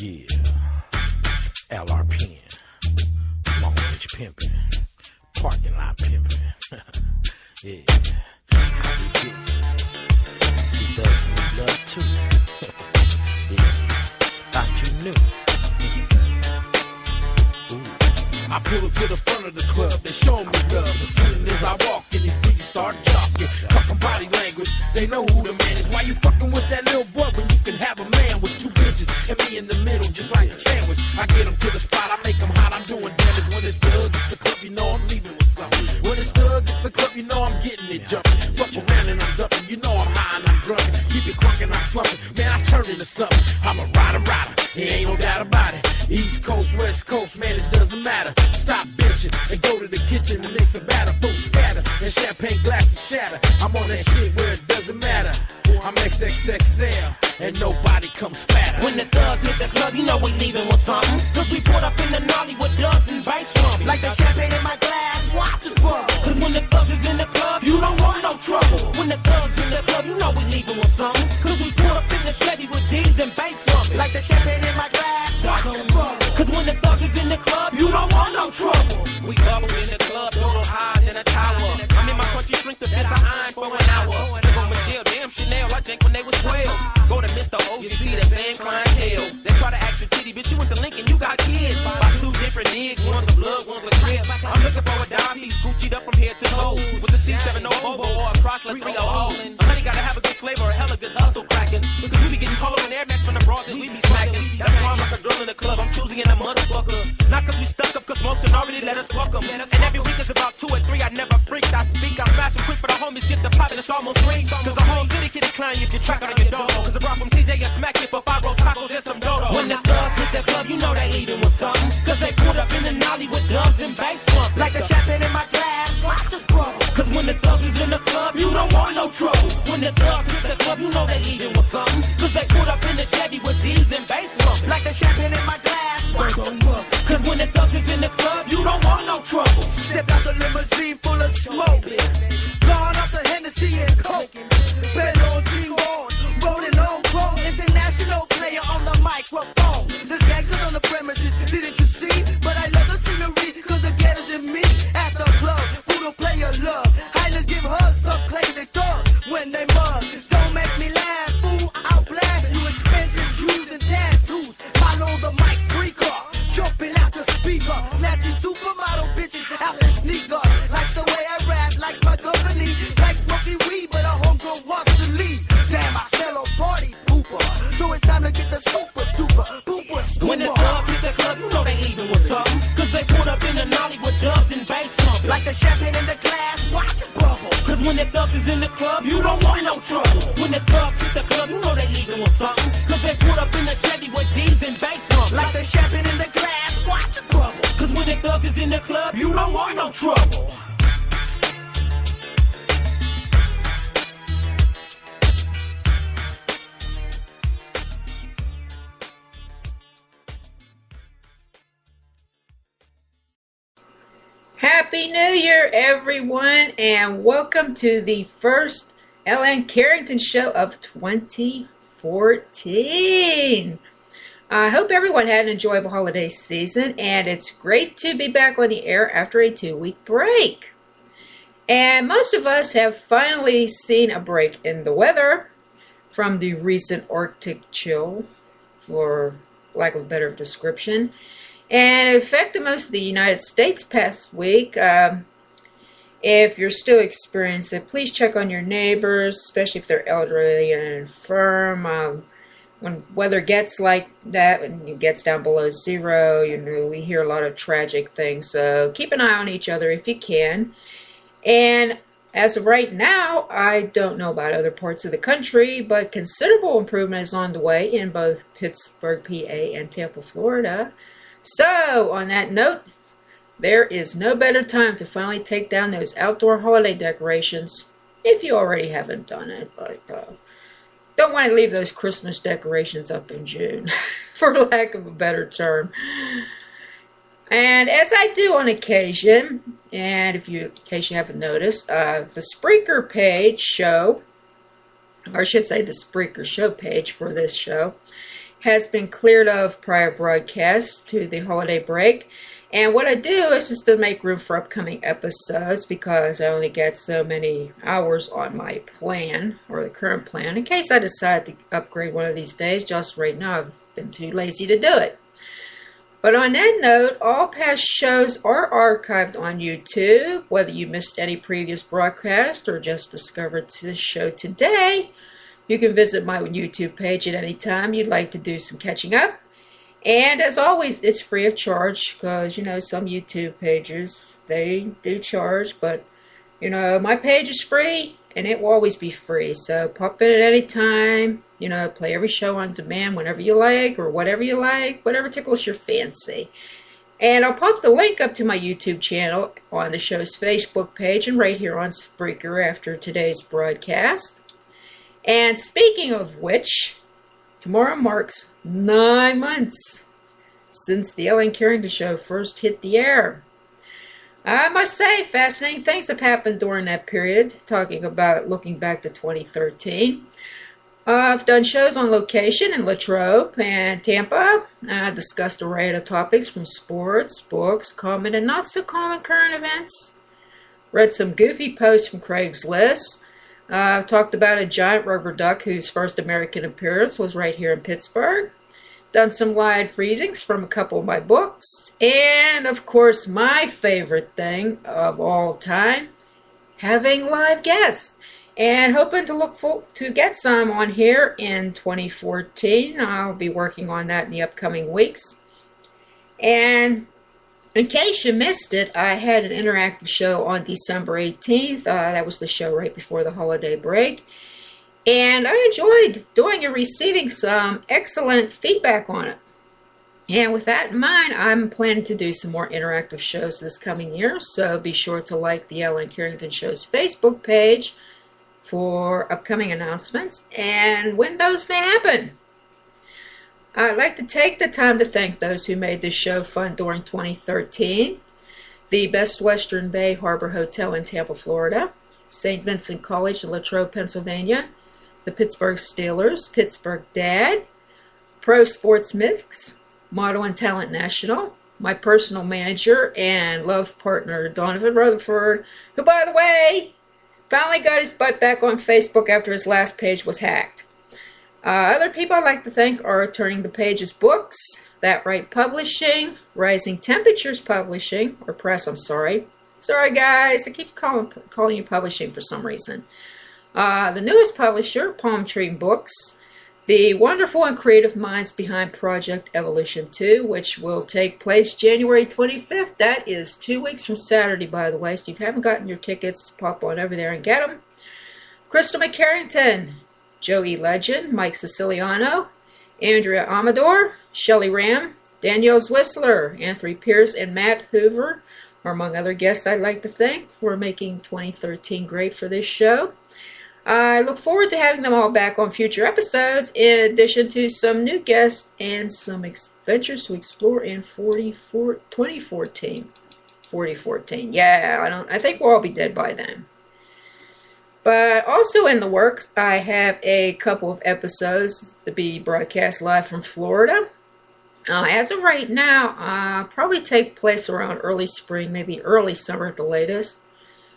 Yeah, LRP, long range pimping, parking lot pimping. Yeah, how we do? See thugs we love too. Yeah, thought you knew. I pull up to the front of the club, they show me love. As soon as I walk in, these bitches start talking body language, they know who the man is. Why you fucking with that little boy when you can have a man with two bitches and me in the middle, just like a sandwich? I get them to the spot, I make them hot, I'm doing damage. When it's thugs at the club, you know I'm leaving with something. When it's thugs at the club, you know I'm getting it jumping. Fuck around and I'm dumping, you know I'm high and I'm drunk. Keep it crunk and I'm slumping, man, I turn into something. I'm a rider, there ain't no doubt about it. East Coast, West Coast, man, it doesn't matter. Stop bitching and go to the kitchen and mix a batter. Food scatter and champagne glasses shatter. I'm on that shit where it doesn't matter. I'm XXXL and nobody comes fatter. When the thugs hit the club, you know we leaving with something. Cause we put up in the nollie with dubs and bass drumming. Like the champagne in my glass, watch it bubble. Cause when the thugs is in the club, you don't want no trouble. When the thugs in the club, you know we leaving with something. Cause we put up in the Chevy with D's and bass drumming. Like the champagne in my glass, watch it bubble. Cause when the thug is in the club, you don't want no trouble. We bubble in the club, total higher than a tower. I'm in my country, shrink the bits of iron for an hour. They go Michelle, damn Chanel, I drank when they was 12. Go to Mr. O, you see the same clientele. They try to act your titty, bitch, you went to Lincoln, you got kids. By two different niggas, one's a blood, one's a crib. I'm looking for a dime piece, Gucci'd up from head to toe. With a C70 Volvo or a Chrysler 300. A honey gotta have a good slave or a hella good hustle cracking. Because we be getting called on Air Max from the broads and we be smacking. That's why I'm like a girl in the club, I'm choosing in a motherfucker. Not cause we stuck up, cause motion already let us fuck them. And every week is about 2 or 3, I never freaked. I speak, I smash them quick, but the homies get the pop and it's almost free. Cause the whole city can decline you, can track it on your door. Cause I brought from TJ and smack you for 5 roll tacos and some dodo. When the thugs hit the club, you know they leaving with something. Cause they put up in the nollie with dubs and bass slumping. Like the champagne in my glass, watch us bubble. Cause when the thugs is in the club, you don't want no trouble. When the thugs hit the club, you know they leaving with something. Cause they put up in the Chevy with D's and bass slumping. Like the champagne in my glass, watch us bubble. Cause when the thugs is in the club, you don't want no trouble. Step out the limousine full of smoke. Gone off the Hennessy and Coke. Been on T1, rolling on chrome. International player on the microphone. There's gangsters on the premises, didn't you see? But I love the scenery, cause the ghettos in me. At the club, poodle player love. Highness give hugs, some claim they thug when they mug. Just don't make me laugh, fool, I'll blast you. Expensive jewels and tattoos. Follow the mic freaker, jumping out the speaker. Snatching supermodel bitches out the sneaker. Likes the way I rap, likes my company. Like smoking weed, but a homegrown wants to leave. Damn, I smell a party pooper. So it's time to get the super duper pooper scooper. When the thugs hit the club, you know they leaving with something. Cause they put up in the nollie with dubs and bass slumping. Like the champagne in the glass, watch it bubble. Cause when the thugs is in the club, you don't want no trouble. When the thugs hit the club, you know they leaving with something. Cause they put up in the Chevy with D's and bass slumping. Like the champagne in the glass, watch it bubble. Cause when the thugs is in the club, you don't want no trouble. Happy New Year, everyone, and welcome to the first Carrington Show of 2014. I hope everyone had an enjoyable holiday season, and it's great to be back on the air after a 2-week break. And most of us have finally seen a break in the weather from the recent Arctic chill, for lack of a better description. And it affected most of the United States past week. If you're still experiencing it, please check on your neighbors, especially if they're elderly and infirm. When weather gets like that, when it gets down below zero, we hear a lot of tragic things. So keep an eye on each other if you can. And as of right now, I don't know about other parts of the country, but considerable improvement is on the way in both Pittsburgh, PA, and Tampa, Florida. So, on that note, there is no better time to finally take down those outdoor holiday decorations, if you already haven't done it, but don't want to leave those Christmas decorations up in June, for lack of a better term. And as I do on occasion, and in case you haven't noticed, the Spreaker page show, or I should say the Spreaker show page for this show, has been cleared of prior broadcasts to the holiday break. And what I do is just to make room for upcoming episodes, because I only get so many hours on my plan, or the current plan, in case I decide to upgrade one of these days. Just right now, I've been too lazy to do it. But on that note, all past shows are archived on YouTube. Whether you missed any previous broadcast or just discovered this show today, you can visit my YouTube page at any time you'd like to do some catching up. And as always, it's free of charge, because, some YouTube pages, they do charge. But, my page is free, and it will always be free. So pop in at any time, play every show on demand whenever you like, or whatever you like, whatever tickles your fancy. And I'll pop the link up to my YouTube channel on the show's Facebook page and right here on Spreaker after today's broadcast. And speaking of which, tomorrow marks 9 months since the Ellen Carrington Show first hit the air. I must say, fascinating things have happened during that period, talking about looking back to 2013. I've done shows on location in Latrobe and Tampa. I discussed a array of topics from sports, books, common and not so common current events. Read some goofy posts from Craigslist. Talked about a giant rubber duck whose first American appearance was right here in Pittsburgh. Done some live readings from a couple of my books. And, of course, my favorite thing of all time, having live guests. And hoping to get some on here in 2014. I'll be working on that in the upcoming weeks. And in case you missed it, I had an interactive show on December 18th. That was the show right before the holiday break. And I enjoyed doing and receiving some excellent feedback on it. And with that in mind, I'm planning to do some more interactive shows this coming year. So be sure to like the Ellen Carrington Show's Facebook page for upcoming announcements and when those may happen. I'd like to take the time to thank those who made this show fun during 2013. The Best Western Bay Harbor Hotel in Tampa, Florida, St. Vincent College in Latrobe, Pennsylvania, the Pittsburgh Steelers, Pittsburgh Dad, Pro Sports Mix, Model and Talent National, my personal manager and love partner, Donovan Rutherford, who, by the way, finally got his butt back on Facebook after his last page was hacked. Other people I'd like to thank are Turning the Pages Books, That Right Publishing, Rising Temperatures Publishing, or Press, I'm sorry. Sorry guys, I keep calling you publishing for some reason. The newest publisher, Palm Tree Books, the wonderful and creative minds behind Project Evolution 2, which will take place January 25th. That is 2 weeks from Saturday, by the way, so if you haven't gotten your tickets, pop on over there and get them. Crystal McCarrington, Joey Legend, Mike Siciliano, Andrea Amador, Shelley Ram, Danielle Whistler, Anthony Pierce, and Matt Hoover are among other guests I'd like to thank for making 2013 great for this show. I look forward to having them all back on future episodes, in addition to some new guests and some adventures to explore in 2014. Yeah, I think we'll all be dead by then. But also in the works, I have a couple of episodes to be broadcast live from Florida. As of right now, probably take place around early spring, maybe early summer at the latest.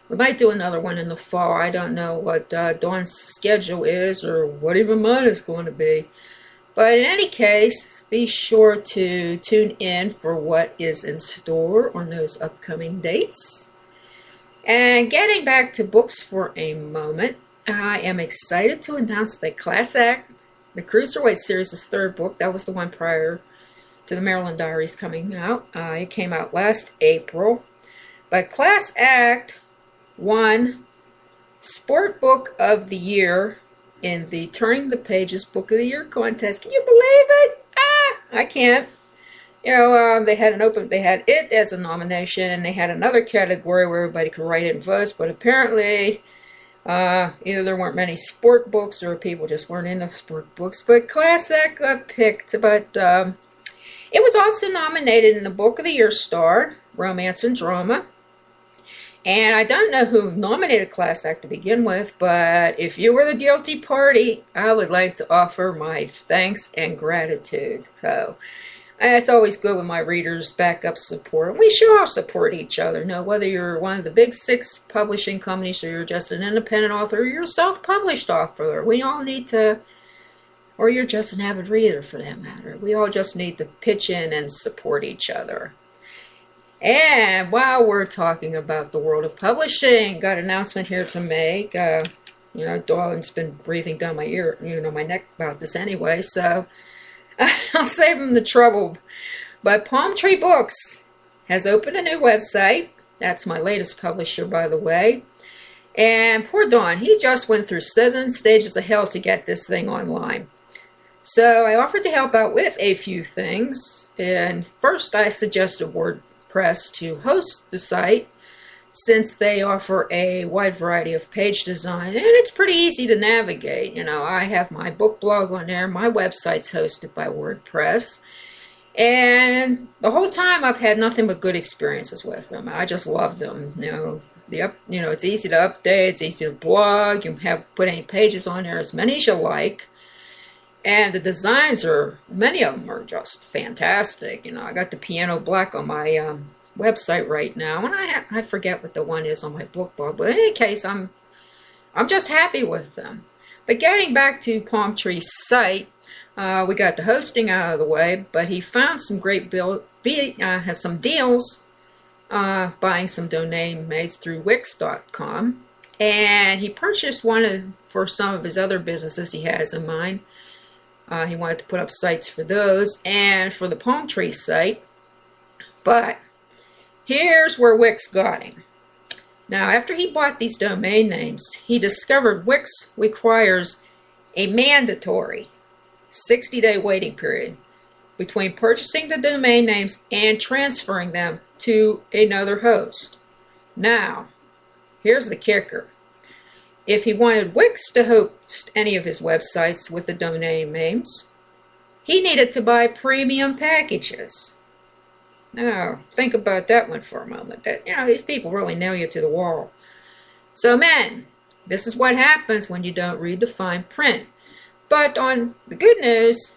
We might do another one in the fall. I don't know what Dawn's schedule is or what even mine is going to be. But in any case, be sure to tune in for what is in store on those upcoming dates. And getting back to books for a moment, I am excited to announce that Class Act, the Cruiserweight Series' third book, that was the one prior to the Maryland Diaries coming out. It came out last April. But Class Act won Sport Book of the Year in the Turning the Pages Book of the Year contest. Can you believe it? I can't. They had it as a nomination, and they had another category where everybody could write in votes, but apparently either there weren't many sport books or people just weren't into sport books, but Class Act got picked. But it was also nominated in the Book of the Year Star, Romance and Drama, And I don't know who nominated Class Act to begin with, but if you were the guilty party, I would like to offer my thanks and gratitude. So it's always good when my readers back up support. We should all support each other. You know, whether you're one of the big 6 publishing companies or you're just an independent author or you're a self-published author, we all need to, or you're just an avid reader for that matter, we all just need to pitch in and support each other. And while we're talking about the world of publishing, got an announcement here to make. Darlin's been breathing down my ear, my neck about this anyway, so I'll save him the trouble. But Palm Tree Books has opened a new website. That's my latest publisher, by the way. And poor Don, he just went through 7 stages of hell to get this thing online. So I offered to help out with a few things. And first I suggested WordPress to host the site, since they offer a wide variety of page design and it's pretty easy to navigate. I have my book blog on there. My website's hosted by WordPress, and the whole time I've had nothing but good experiences with them. I just love them. It's easy to update, it's easy to blog. You can put any pages on there, as many as you like. And the designs many of them are just fantastic. I got the piano black on my website right now, and I forget what the one is on my book blog. But in any case, I'm just happy with them. But getting back to Palm Tree's site, we got the hosting out of the way, but he found some great has some deals buying some domain names through Wix.com, and he purchased one for some of his other businesses he has in mind. He wanted to put up sites for those and for the Palm Tree site. But here's where Wix got him. Now, after he bought these domain names, he discovered Wix requires a mandatory 60-day waiting period between purchasing the domain names and transferring them to another host. Now, here's the kicker. If he wanted Wix to host any of his websites with the domain names, he needed to buy premium packages. Now, think about that one for a moment. These people really nail you to the wall. So, men, this is what happens when you don't read the fine print. But on the good news,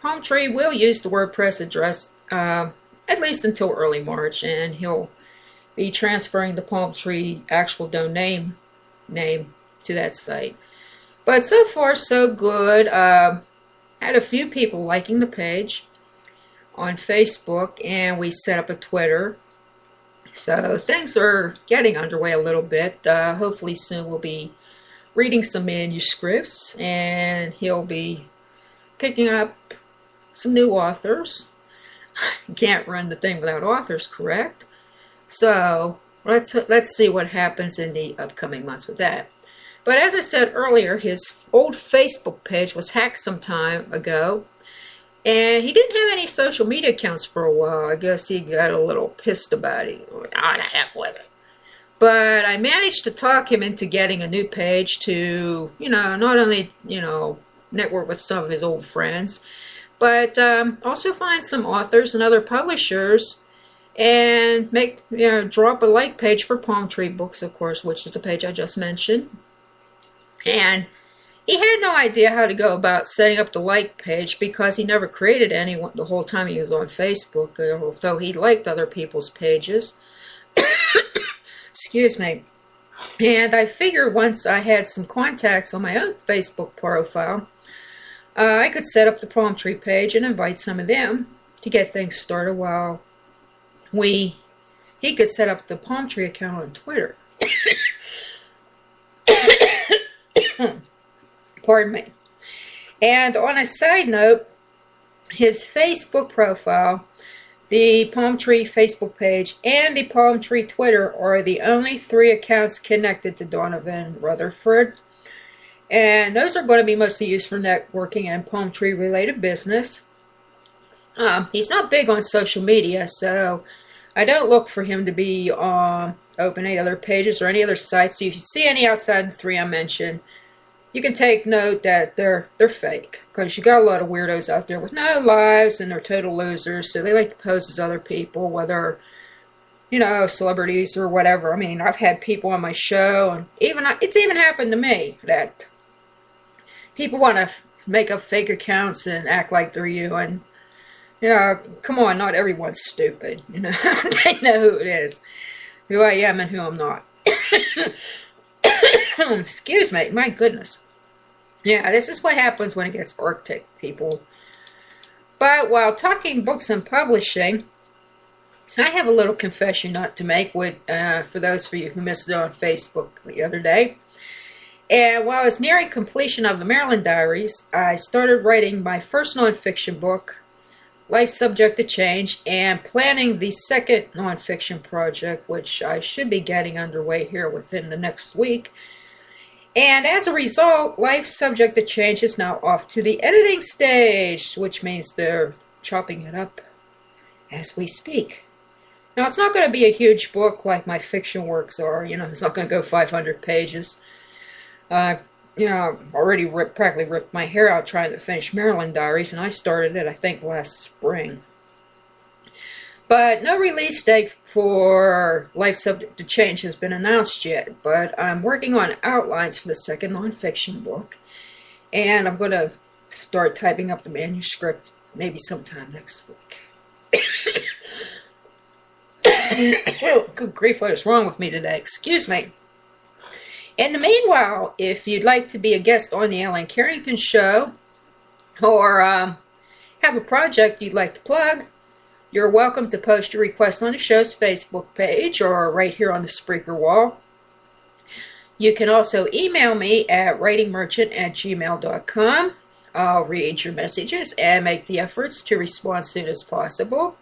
Palm Tree will use the WordPress address at least until early March, and he'll be transferring the Palm Tree actual domain name to that site. But so far so good. Had a few people liking the page on Facebook, and we set up a Twitter, so things are getting underway a little bit. Hopefully soon we'll be reading some manuscripts, and he'll be picking up some new authors. You can't run the thing without authors, correct? So let's see what happens in the upcoming months with that. But as I said earlier, his old Facebook page was hacked some time ago, and he didn't have any social media accounts for a while. I guess he got a little pissed about it. The heck with it. But I managed to talk him into getting a new page to, not only, network with some of his old friends, but also find some authors and other publishers and drop a like page for Palm Tree Books, of course, which is the page I just mentioned. And he had no idea how to go about setting up the like page because he never created any the whole time he was on Facebook, although he liked other people's pages. Excuse me. And I figured once I had some contacts on my own Facebook profile, I could set up the Palm Tree page and invite some of them to get things started while he could set up the Palm Tree account on Twitter. Pardon me. And on a side note, his Facebook profile, the Palm Tree Facebook page, and the Palm Tree Twitter are the only 3 accounts connected to Donovan Rutherford. And those are going to be mostly used for networking and Palm Tree related business. He's not big on social media, so I don't look for him to be opening other pages or any other sites. So if you see any outside the 3 I mentioned, you can take note that they're fake, because you got a lot of weirdos out there with no lives and they're total losers, so they like to pose as other people, whether celebrities or whatever. I mean, I've had people on my show, and it's even happened to me that people want to make up fake accounts and act like they're you. And, come on, not everyone's stupid. They know who it is, who I am and who I'm not. Excuse me, my goodness. Yeah, this is what happens when it gets Arctic, people. But while talking books and publishing, I have a little confession not to make for those of you who missed it on Facebook the other day. And while I was nearing completion of the Maryland Diaries, I started writing my first nonfiction book, Life Subject to Change, and planning the second nonfiction project, which I should be getting underway here within the next week. And as a result, Life Subject to Change is now off to the editing stage, which means they're chopping it up as we speak. Now, it's not going to be a huge book like my fiction works are. It's not going to go 500 pages. I've already practically ripped my hair out trying to finish Maryland Diaries, and I started it, I think, last spring. But no release date for Life Subject to Change has been announced yet, but I'm working on outlines for the second nonfiction book, and I'm going to start typing up the manuscript maybe sometime next week. Good grief, what is wrong with me today? Excuse me. In the meanwhile, if you'd like to be a guest on the Ellen Carrington Show, or have a project you'd like to plug, you're welcome to post your request on the show's Facebook page or right here on the Spreaker wall. You can also email me at writingmerchant@gmail.com. I'll read your messages and make the efforts to respond as soon as possible.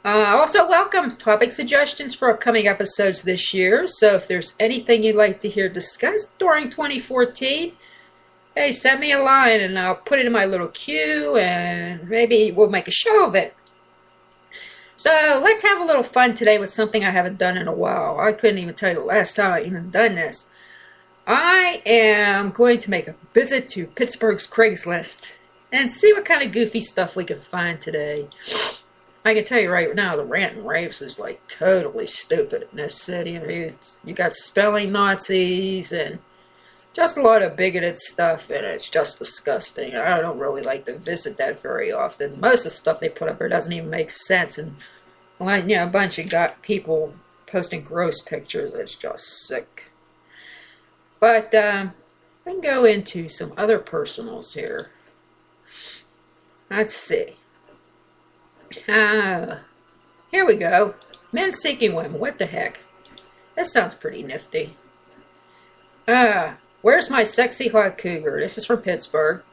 Also welcome topic suggestions for upcoming episodes this year. So if there's anything you'd like to hear discussed during 2014, hey, send me a line and I'll put it in my little queue and maybe we'll make a show of it. So let's have a little fun today with something I haven't done in a while. I couldn't even tell you the last time I even done this. I am going to make a visit to Pittsburgh's Craigslist and see what kind of goofy stuff we can find today. I can tell you right now, the rant and raves is like totally stupid in this city. I mean, you got spelling Nazis and just a lot of bigoted stuff, and it's just disgusting. I don't really like to visit that very often. Most of the stuff they put up there doesn't even make sense, and a bunch of people posting gross pictures. It's just sick. But we can go into some other personals here. Let's see. Here we go. Men seeking women. What the heck? That sounds pretty nifty. Where's my sexy hot cougar? This is from Pittsburgh.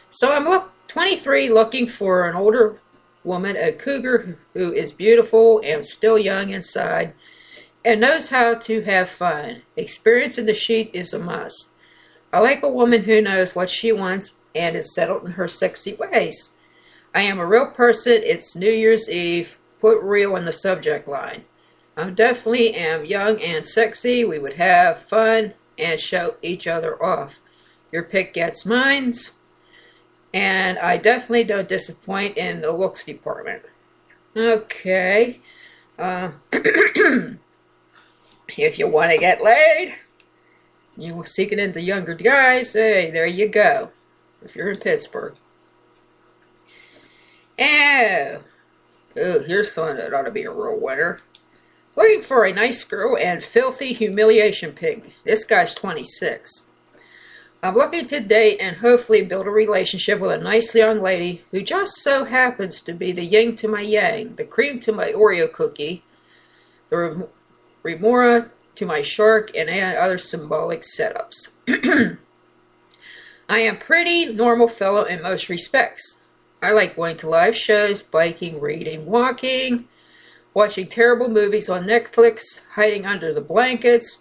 So I'm 23, looking for an older woman, a cougar who is beautiful and still young inside and knows how to have fun. Experience in the sheet is a must. I like a woman who knows what she wants and is settled in her sexy ways. I am a real person. It's New Year's Eve. Put real in the subject line. I definitely am young and sexy. We would have fun and show each other off. Your pick gets mines. And I definitely don't disappoint in the looks department. Okay. If you want to get laid, you seek it into younger guys, hey, there you go. If you're in Pittsburgh. Oh, here's someone that ought to be a real winner. Looking for a nice girl and filthy humiliation pig. This guy's 26. I'm looking to date and hopefully build a relationship with a nice young lady who just so happens to be the yin to my yang, the cream to my Oreo cookie, the remora to my shark, and other symbolic setups. I am pretty normal fellow in most respects. I like going to live shows, biking, reading, walking, watching terrible movies on Netflix, hiding under the blankets,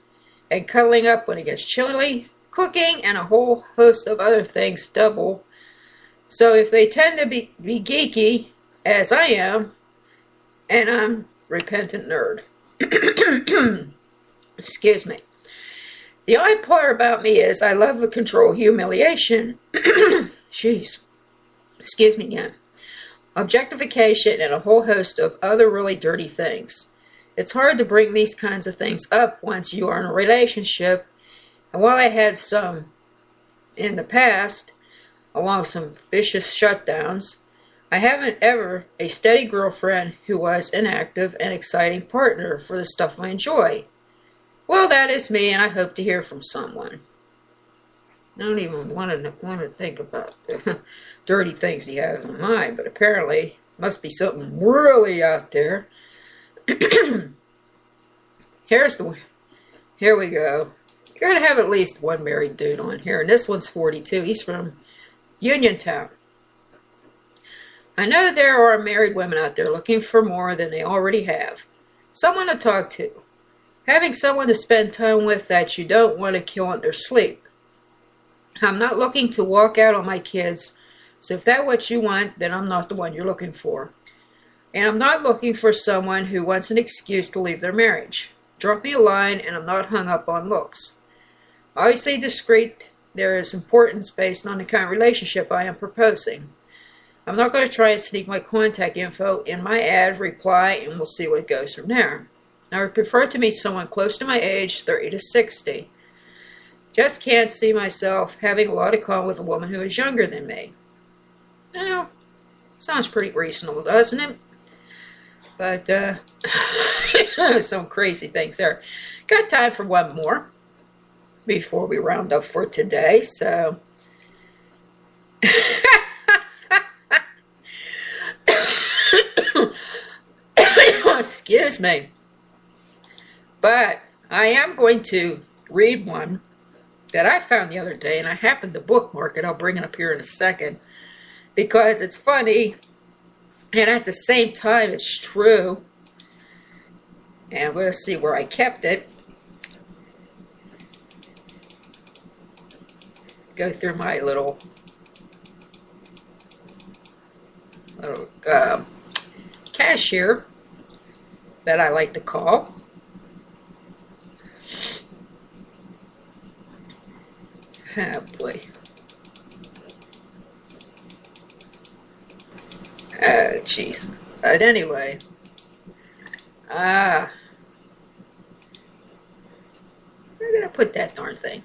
and cuddling up when it gets chilly, cooking, and a whole host of other things double. So if they tend to be geeky, as I am, and I'm repentant nerd. Excuse me. The odd part about me is I love the control humiliation. Jeez. Excuse me again. Objectification and a whole host of other really dirty things. it's hard to bring these kinds of things up once you are in a relationship. And while I had some in the past, along some vicious shutdowns, I haven't ever a steady girlfriend who was an active and exciting partner for the stuff I enjoy. Well, that is me, and I hope to hear from someone. I don't even want to think about the dirty things he has in mind, but apparently must be something really out there. Here we go. You gotta have at least one married dude on here, and this one's 42. He's from Uniontown. I know there are married women out there looking for more than they already have. Someone to talk to. Having someone to spend time with that you don't want to kill in their sleep. I'm not looking to walk out on my kids, so if that's what you want, then I'm not the one you're looking for. And I'm not looking for someone who wants an excuse to leave their marriage. Drop me a line, and I'm not hung up on looks. Obviously discreet, there is importance based on the kind of relationship I am proposing. I'm not going to try and sneak my contact info in my ad, reply, and we'll see what goes from there. I would prefer to meet someone close to my age, 30 to 60. Just can't see myself having a lot of fun with a woman who is younger than me. Now, sounds pretty reasonable, doesn't it? But, some crazy things there. Got time for one more before we round up for today, so... Excuse me. But I am going to read one that I found the other day, and I happened to bookmark it. I'll bring it up here in a second because it's funny, and at the same time it's true. And I'm going to see where I kept it. Go through my little cache here that I like to call. Oh boy. Oh jeez. But anyway. Where did I put that darn thing?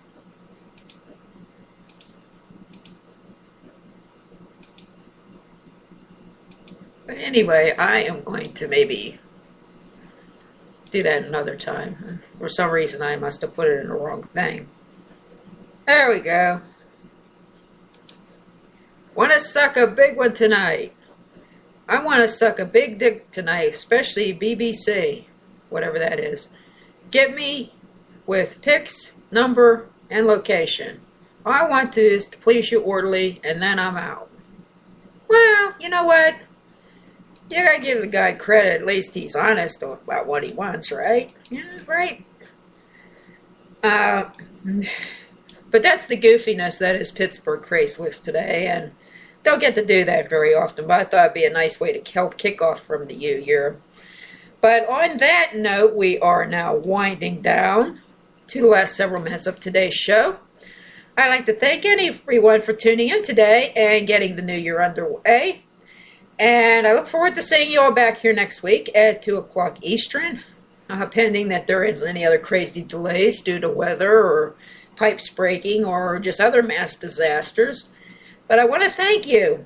But anyway, I am going to maybe do that another time. For some reason, I must have put it in the wrong thing. There we go. Want to suck a big one tonight. I want to suck a big dick tonight, especially BBC, whatever that is. Get me with pics, number, and location. All I want to is to please you orderly, and then I'm out. Well, you know what? You gotta give the guy credit. At least he's honest about what he wants, right? Yeah, right. But that's the goofiness that is Pittsburgh Craigslist today, and don't get to do that very often, but I thought it'd be a nice way to help kick off from the new year. But on that note, we are now winding down to the last several minutes of today's show. I'd like to thank everyone for tuning in today and getting the new year underway. And I look forward to seeing you all back here next week at 2 o'clock Eastern, pending that there isn't any other crazy delays due to weather or pipes breaking or just other mass disasters. But I want to thank you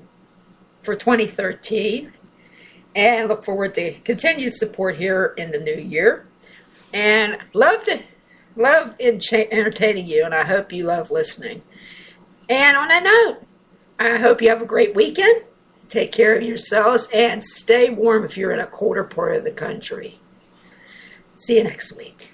for 2013 and look forward to continued support here in the new year. And love entertaining you, and I hope you love listening. And on that note, I hope you have a great weekend. Take care of yourselves and stay warm if you're in a colder part of the country. See you next week.